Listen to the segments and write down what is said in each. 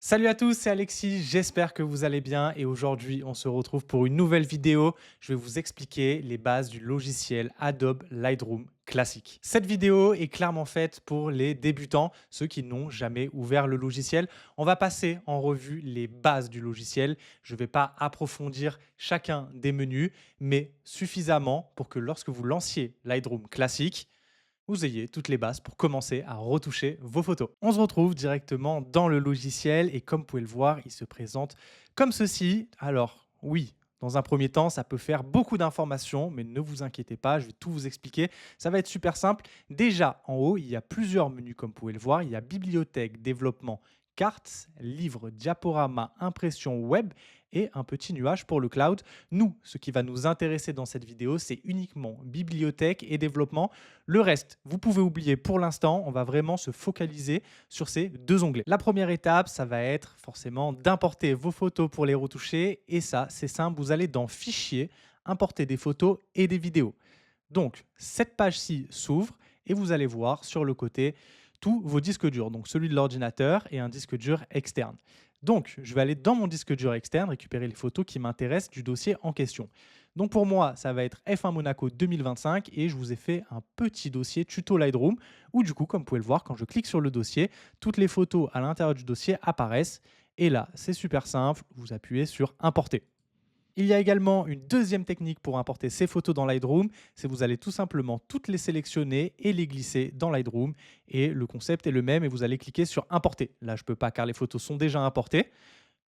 Salut à tous, c'est Alexis, j'espère que vous allez bien et aujourd'hui on se retrouve pour une nouvelle vidéo. Je vais vous expliquer les bases du logiciel Adobe Lightroom classique. Cette vidéo est clairement faite pour les débutants, ceux qui n'ont jamais ouvert le logiciel. On va passer en revue les bases du logiciel. Je ne vais pas approfondir chacun des menus, mais suffisamment pour que lorsque vous lanciez Lightroom classique, vous ayez toutes les bases pour commencer à retoucher vos photos. On se retrouve directement dans le logiciel et comme vous pouvez le voir, il se présente comme ceci. Alors oui, dans un premier temps, ça peut faire beaucoup d'informations, mais ne vous inquiétez pas, je vais tout vous expliquer. Ça va être super simple. Déjà, en haut, il y a plusieurs menus comme vous pouvez le voir. Il y a bibliothèque, développement, cartes, livres, diaporama, impression web et un petit nuage pour le cloud. Nous, ce qui va nous intéresser dans cette vidéo, c'est uniquement bibliothèque et développement. Le reste, vous pouvez oublier pour l'instant. On va vraiment se focaliser sur ces deux onglets. La première étape, ça va être forcément d'importer vos photos pour les retoucher. Et ça, c'est simple. Vous allez dans Fichier, importer des photos et des vidéos. Donc, cette page-ci s'ouvre et vous allez voir sur le côté tous vos disques durs, donc celui de l'ordinateur et un disque dur externe. Donc, je vais aller dans mon disque dur externe, récupérer les photos qui m'intéressent du dossier en question. Donc pour moi, ça va être F1 Monaco 2025 et je vous ai fait un petit dossier tuto Lightroom où du coup, comme vous pouvez le voir, quand je clique sur le dossier, toutes les photos à l'intérieur du dossier apparaissent. Et là, c'est super simple, vous appuyez sur Importer. Il y a également une deuxième technique pour importer ces photos dans Lightroom, c'est vous allez tout simplement toutes les sélectionner et les glisser dans Lightroom. Et le concept est le même et vous allez cliquer sur Importer. Là, je ne peux pas car les photos sont déjà importées.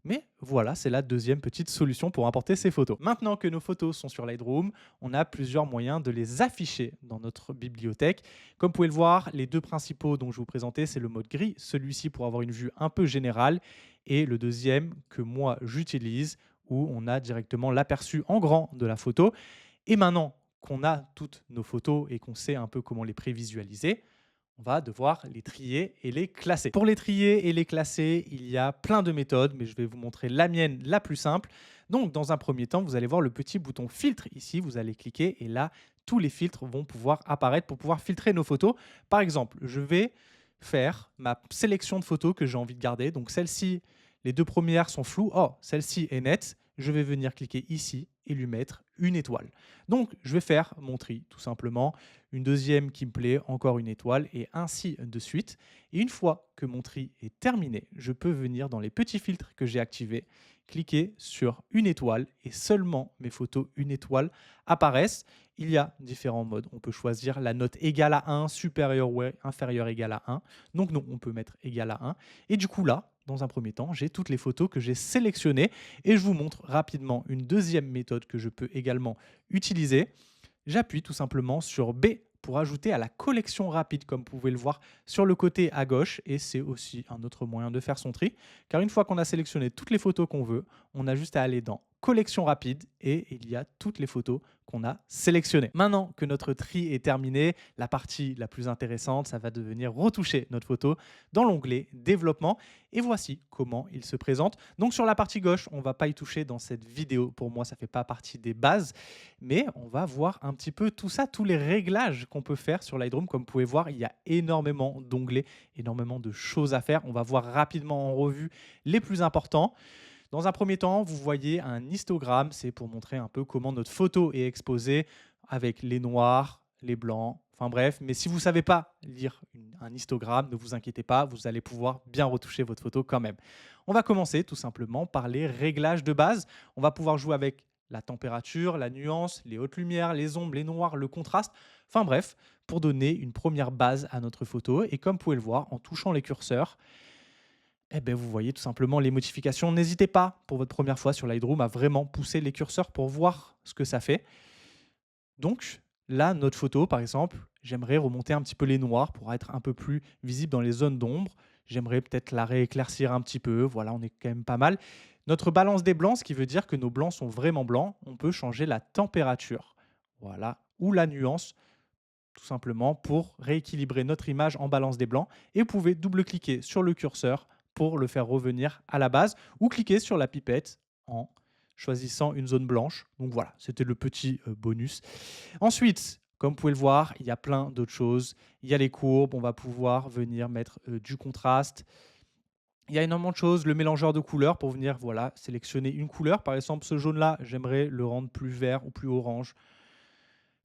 Mais voilà, c'est la deuxième petite solution pour importer ces photos. Maintenant que nos photos sont sur Lightroom, on a plusieurs moyens de les afficher dans notre bibliothèque. Comme vous pouvez le voir, les deux principaux dont je vous présentais, c'est le mode gris, celui-ci pour avoir une vue un peu générale, et le deuxième que moi j'utilise, où on a directement l'aperçu en grand de la photo. Et maintenant qu'on a toutes nos photos et qu'on sait un peu comment les prévisualiser, on va devoir les trier et les classer. Pour les trier et les classer, il y a plein de méthodes, mais je vais vous montrer la mienne la plus simple. Donc, dans un premier temps, vous allez voir le petit bouton filtre ici. Vous allez cliquer et là, tous les filtres vont pouvoir apparaître pour pouvoir filtrer nos photos. Par exemple, je vais faire ma sélection de photos que j'ai envie de garder. Donc, celle-ci, les deux premières sont floues. Oh, celle-ci est nette. Je vais venir cliquer ici et lui mettre une étoile. Donc, je vais faire mon tri, tout simplement. Une deuxième qui me plaît, encore une étoile, et ainsi de suite. Et une fois que mon tri est terminé, je peux venir dans les petits filtres que j'ai activés, cliquer sur une étoile, et seulement mes photos une étoile apparaissent. Il y a différents modes. On peut choisir la note égale à 1, supérieure ou inférieure égale à 1. Donc non, on peut mettre égal à 1. Et du coup là, dans un premier temps, j'ai toutes les photos que j'ai sélectionnées et je vous montre rapidement une deuxième méthode que je peux également utiliser. J'appuie tout simplement sur B pour ajouter à la collection rapide, comme vous pouvez le voir sur le côté à gauche. Et c'est aussi un autre moyen de faire son tri, car une fois qu'on a sélectionné toutes les photos qu'on veut, on a juste à aller dans collection rapide et il y a toutes les photos qu'on a sélectionnées. Maintenant que notre tri est terminé, la partie la plus intéressante, ça va devenir retoucher notre photo dans l'onglet développement. Et voici comment il se présente. Donc sur la partie gauche, on ne va pas y toucher dans cette vidéo. Pour moi, ça ne fait pas partie des bases, mais on va voir un petit peu tout ça, tous les réglages qu'on peut faire sur Lightroom. Comme vous pouvez voir, il y a énormément d'onglets, énormément de choses à faire. On va voir rapidement en revue les plus importants. Dans un premier temps, vous voyez un histogramme, c'est pour montrer un peu comment notre photo est exposée avec les noirs, les blancs, enfin bref. Mais si vous ne savez pas lire un histogramme, ne vous inquiétez pas, vous allez pouvoir bien retoucher votre photo quand même. On va commencer tout simplement par les réglages de base. On va pouvoir jouer avec la température, la nuance, les hautes lumières, les ombres, les noirs, le contraste. Enfin bref, pour donner une première base à notre photo. Et comme vous pouvez le voir, en touchant les curseurs, eh ben, vous voyez tout simplement les modifications. N'hésitez pas, pour votre première fois sur Lightroom, à vraiment pousser les curseurs pour voir ce que ça fait. Donc là, notre photo, par exemple, j'aimerais remonter un petit peu les noirs pour être un peu plus visible dans les zones d'ombre. J'aimerais peut-être la rééclaircir un petit peu. Voilà, on est quand même pas mal. Notre balance des blancs, ce qui veut dire que nos blancs sont vraiment blancs, on peut changer la température. Voilà, ou la nuance, tout simplement pour rééquilibrer notre image en balance des blancs. Et vous pouvez double-cliquer sur le curseur pour le faire revenir à la base ou cliquer sur la pipette en choisissant une zone blanche. Donc voilà, c'était le petit bonus. Ensuite, comme vous pouvez le voir, il y a plein d'autres choses. Il y a les courbes, on va pouvoir venir mettre du contraste. Il y a énormément de choses, le mélangeur de couleurs pour venir voilà, sélectionner une couleur. Par exemple, ce jaune-là, j'aimerais le rendre plus vert ou plus orange.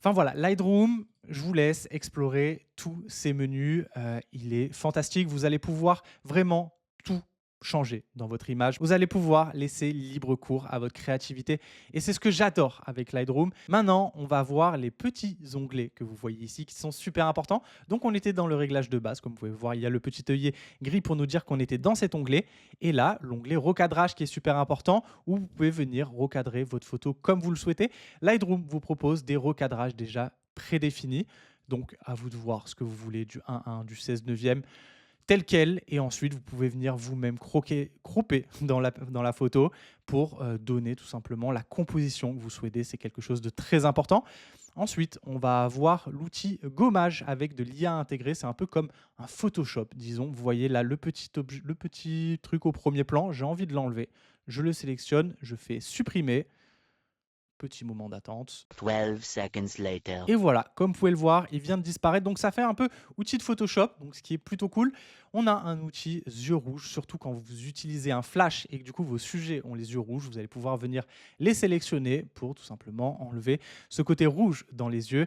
Enfin voilà, Lightroom, je vous laisse explorer tous ces menus. Il est fantastique. Vous allez pouvoir vraiment tout changer dans votre image. Vous allez pouvoir laisser libre cours à votre créativité. Et c'est ce que j'adore avec Lightroom. Maintenant, on va voir les petits onglets que vous voyez ici qui sont super importants. Donc, on était dans le réglage de base. Comme vous pouvez voir, il y a le petit œillet gris pour nous dire qu'on était dans cet onglet. Et là, l'onglet recadrage qui est super important où vous pouvez venir recadrer votre photo comme vous le souhaitez. Lightroom vous propose des recadrages déjà prédéfinis. Donc, à vous de voir ce que vous voulez du 1.1, du 16 neuvième, tel quel. Et ensuite, vous pouvez venir vous-même cropper dans la photo pour donner tout simplement la composition que vous souhaitez. C'est quelque chose de très important. Ensuite, on va avoir l'outil gommage avec de l'IA intégré. C'est un peu comme un Photoshop, disons. Vous voyez là le petit truc au premier plan. J'ai envie de l'enlever. Je le sélectionne, je fais supprimer. Petit moment d'attente. 12 seconds later. Et voilà, comme vous pouvez le voir, il vient de disparaître. Donc ça fait un peu outil de Photoshop, donc ce qui est plutôt cool. On a un outil yeux rouges, surtout quand vous utilisez un flash et que du coup vos sujets ont les yeux rouges, vous allez pouvoir venir les sélectionner pour tout simplement enlever ce côté rouge dans les yeux.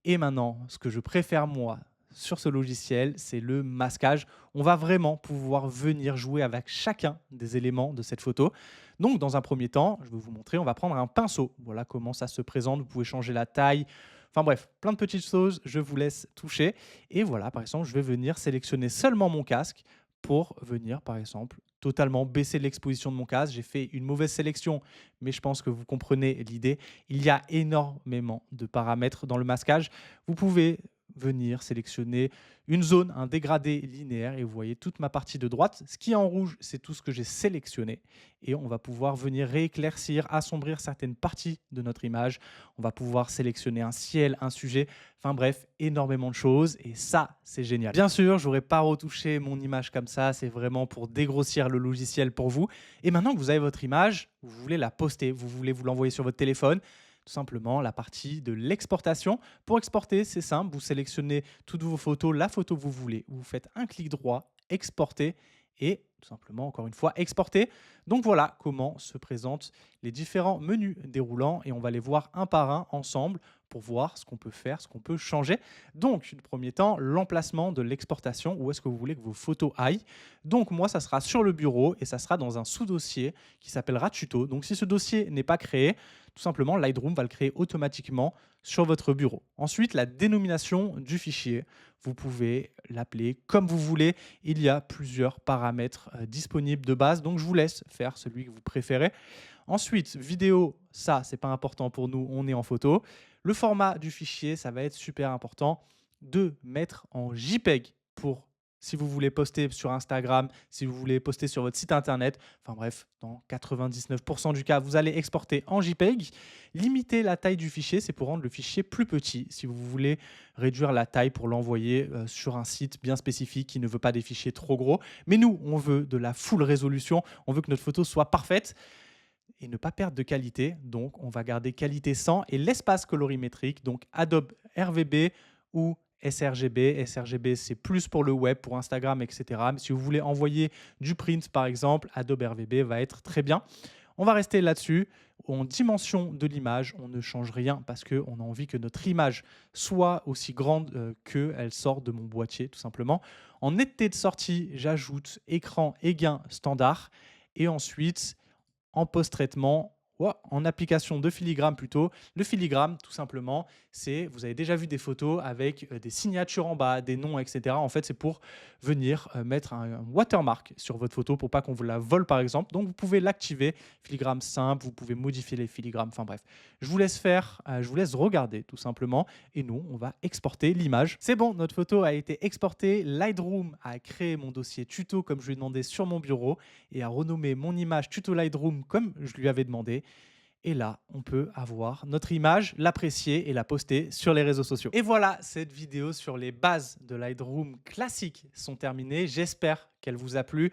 Et maintenant, ce que je préfère moi sur ce logiciel, c'est le masquage. On va vraiment pouvoir venir jouer avec chacun des éléments de cette photo. Donc, dans un premier temps, je vais vous montrer, on va prendre un pinceau. Voilà comment ça se présente. Vous pouvez changer la taille. Enfin bref, plein de petites choses. Je vous laisse toucher. Et voilà, par exemple, je vais venir sélectionner seulement mon casque pour venir, par exemple, totalement baisser l'exposition de mon casque. J'ai fait une mauvaise sélection, mais je pense que vous comprenez l'idée. Il y a énormément de paramètres dans le masquage. Vous pouvez venir sélectionner une zone, un dégradé linéaire et vous voyez toute ma partie de droite. Ce qui est en rouge, c'est tout ce que j'ai sélectionné et on va pouvoir venir rééclaircir, assombrir certaines parties de notre image. On va pouvoir sélectionner un ciel, un sujet, enfin bref, énormément de choses et ça, c'est génial. Bien sûr, je n'aurais pas retouché mon image comme ça, c'est vraiment pour dégrossir le logiciel pour vous. Et maintenant que vous avez votre image, vous voulez la poster, vous voulez vous l'envoyer sur votre téléphone, tout simplement la partie de l'exportation. Pour exporter, c'est simple, vous sélectionnez toutes vos photos, la photo que vous voulez, vous faites un clic droit, exporter et tout simplement, encore une fois, exporter. Donc voilà comment se présentent les différents menus déroulants et on va les voir un par un ensemble pour voir ce qu'on peut faire, ce qu'on peut changer. Donc, le premier temps, l'emplacement de l'exportation, où est-ce que vous voulez que vos photos aillent. Donc moi, ça sera sur le bureau et ça sera dans un sous-dossier qui s'appellera tuto. Donc si ce dossier n'est pas créé, tout simplement, Lightroom va le créer automatiquement sur votre bureau. Ensuite, la dénomination du fichier. Vous pouvez l'appeler comme vous voulez. Il y a plusieurs paramètres disponibles de base, donc je vous laisse faire celui que vous préférez. Ensuite, vidéo, ça, c'est pas important pour nous, on est en photo. Le format du fichier, ça va être super important de mettre en JPEG pour si vous voulez poster sur Instagram, si vous voulez poster sur votre site internet. Enfin bref, dans 99% du cas, vous allez exporter en JPEG. Limiter la taille du fichier, c'est pour rendre le fichier plus petit. Si vous voulez réduire la taille pour l'envoyer sur un site bien spécifique qui ne veut pas des fichiers trop gros. Mais nous, on veut de la full résolution. On veut que notre photo soit parfaite et ne pas perdre de qualité. Donc, on va garder qualité 100 et l'espace colorimétrique, donc Adobe RVB ou sRGB. sRGB, c'est plus pour le web, pour Instagram, etc. Mais si vous voulez envoyer du print, par exemple, Adobe RVB va être très bien. On va rester là-dessus. En dimension de l'image, on ne change rien parce qu'on a envie que notre image soit aussi grande qu'elle sort de mon boîtier, tout simplement. En netteté de sortie, j'ajoute écran et gain standard. Et ensuite, en post-traitement, en application de filigrane plutôt. Le filigrane, tout simplement, c'est, vous avez déjà vu des photos avec des signatures en bas, des noms, etc. En fait, c'est pour venir mettre un watermark sur votre photo pour pas qu'on vous la vole, par exemple. Donc, vous pouvez l'activer, filigrane simple, vous pouvez modifier les filigrammes, enfin bref. Je vous laisse faire, je vous laisse regarder, tout simplement. Et nous, on va exporter l'image. C'est bon, notre photo a été exportée. Lightroom a créé mon dossier tuto, comme je lui ai demandé sur mon bureau, et a renommé mon image tuto Lightroom, comme je lui avais demandé. Et là, on peut avoir notre image, l'apprécier et la poster sur les réseaux sociaux. Et voilà, cette vidéo sur les bases de Lightroom classique sont terminées. J'espère qu'elle vous a plu.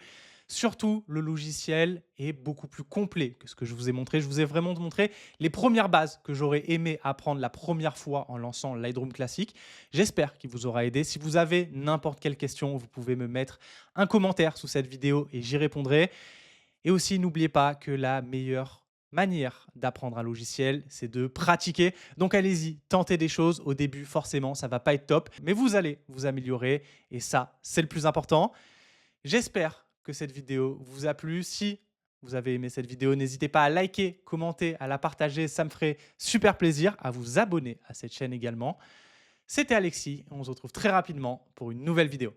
Surtout, le logiciel est beaucoup plus complet que ce que je vous ai montré. Je vous ai vraiment montré les premières bases que j'aurais aimé apprendre la première fois en lançant Lightroom Classic. J'espère qu'il vous aura aidé. Si vous avez n'importe quelle question, vous pouvez me mettre un commentaire sous cette vidéo et j'y répondrai. Et aussi, n'oubliez pas que la meilleure manière d'apprendre un logiciel, c'est de pratiquer. Donc allez-y, tentez des choses. Au début, forcément, ça ne va pas être top, mais vous allez vous améliorer et ça, c'est le plus important. J'espère que cette vidéo vous a plu. Si vous avez aimé cette vidéo, n'hésitez pas à liker, commenter, à la partager. Ça me ferait super plaisir. À vous abonner à cette chaîne également. C'était Alexis. On se retrouve très rapidement pour une nouvelle vidéo.